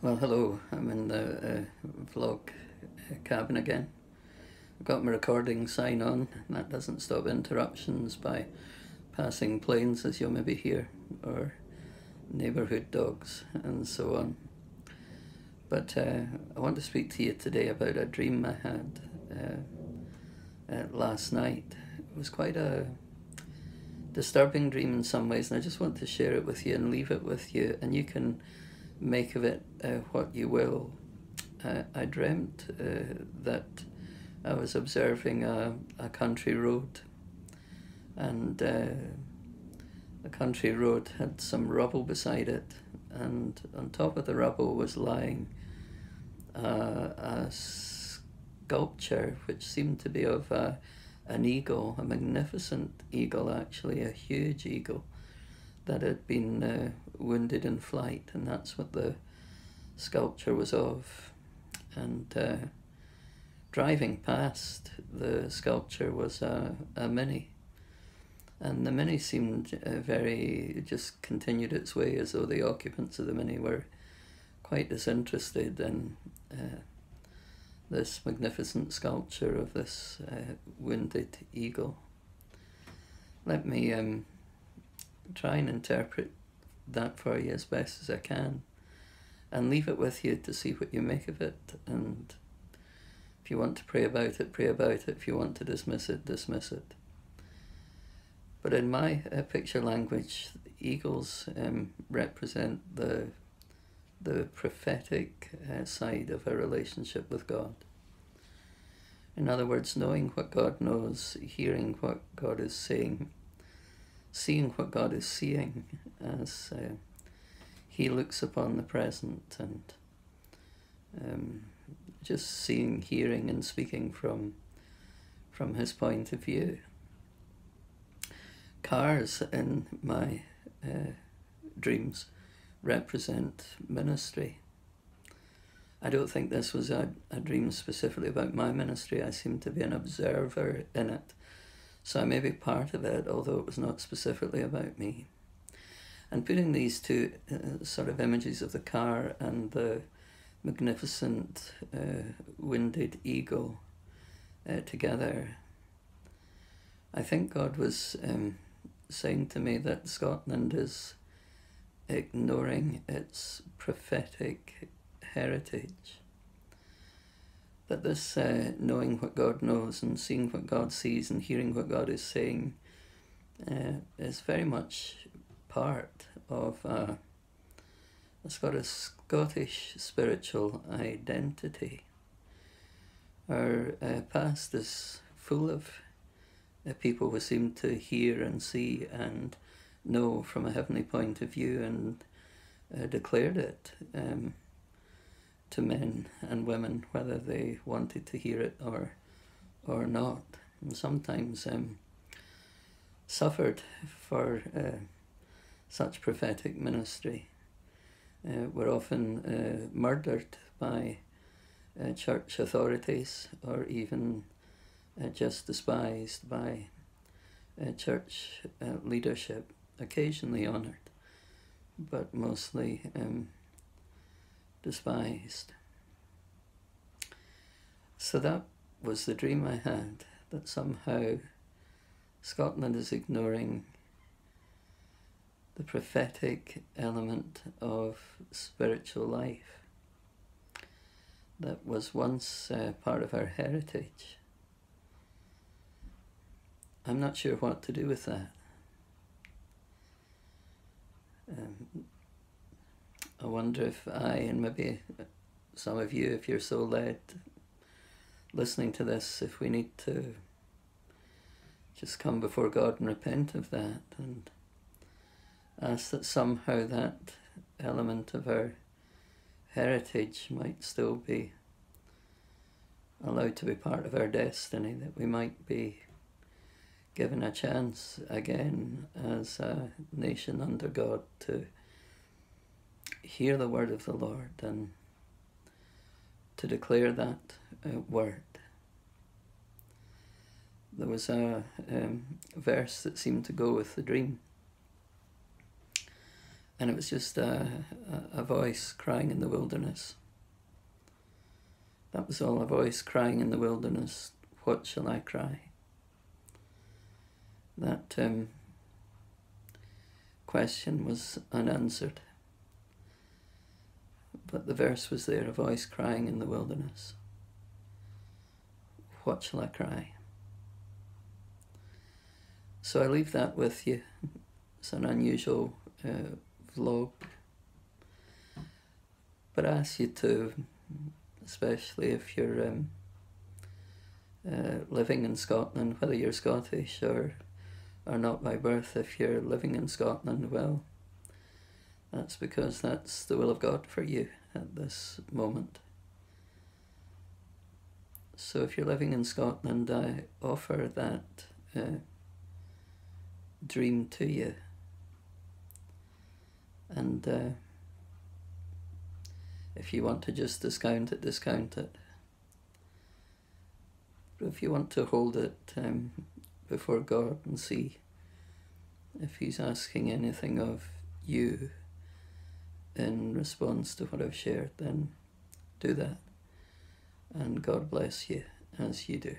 Well, hello. I'm in the vlog cabin again. I've got my recording sign on. That doesn't stop interruptions by passing planes, as you'll maybe hear, or neighbourhood dogs, and so on. But I want to speak to you today about a dream I had last night. It was quite a disturbing dream in some ways, and I just want to share it with you and leave it with you, and you can make of it what you will. I dreamt that I was observing a country road, and the country road had some rubble beside it, and on top of the rubble was lying a sculpture which seemed to be of an eagle, a magnificent eagle actually, a huge eagle that had been wounded in flight, and that's what the sculpture was of. And driving past the sculpture was a Mini, and the Mini seemed just continued its way, as though the occupants of the Mini were quite disinterested in this magnificent sculpture of this wounded eagle. Let me try and interpret that for you as best as I can, and leave it with you to see what you make of it. And if you want to pray about it, pray about it. If you want to dismiss it, dismiss it. But in my picture language, eagles represent the prophetic side of a relationship with God. In other words, knowing what God knows, hearing what God is saying, seeing what God is seeing as He looks upon the present, and just seeing, hearing, and speaking from His point of view. Cars in my dreams represent ministry. I don't think this was a dream specifically about my ministry. I seem to be an observer in it, so I may be part of it, although it was not specifically about me. And putting these two sort of images of the car and the magnificent wounded eagle together, I think God was saying to me that Scotland is ignoring its prophetic heritage. That this knowing what God knows and seeing what God sees and hearing what God is saying is very much part of a Scottish spiritual identity. Our past is full of people who seem to hear and see and know from a heavenly point of view, and declared it to men and women, whether they wanted to hear it or not, and sometimes suffered for such prophetic ministry. Were often murdered by church authorities, or even just despised by church leadership, occasionally honoured, but mostly despised. So that was the dream I had, that somehow Scotland is ignoring the prophetic element of spiritual life that was once part of our heritage. I'm not sure what to do with that. I wonder if I, and maybe some of you, if you're so led, listening to this, if we need to just come before God and repent of that, and ask that somehow that element of our heritage might still be allowed to be part of our destiny, that we might be given a chance again as a nation under God to hear the word of the Lord and to declare that word. There was a verse that seemed to go with the dream, And it was just a voice crying in the wilderness. That was all, a voice crying in the wilderness. What shall I cry? That question was unanswered. But the verse was there, a voice crying in the wilderness. What shall I cry? So I leave that with you. It's an unusual vlog. But I ask you to, especially if you're living in Scotland, whether you're Scottish or not by birth, if you're living in Scotland, well, that's because that's the will of God for you at this moment. So if you're living in Scotland, I offer that dream to you. And if you want to just discount it, discount it. But if you want to hold it before God and see if He's asking anything of you in response to what I've shared, then do that. And God bless you as you do.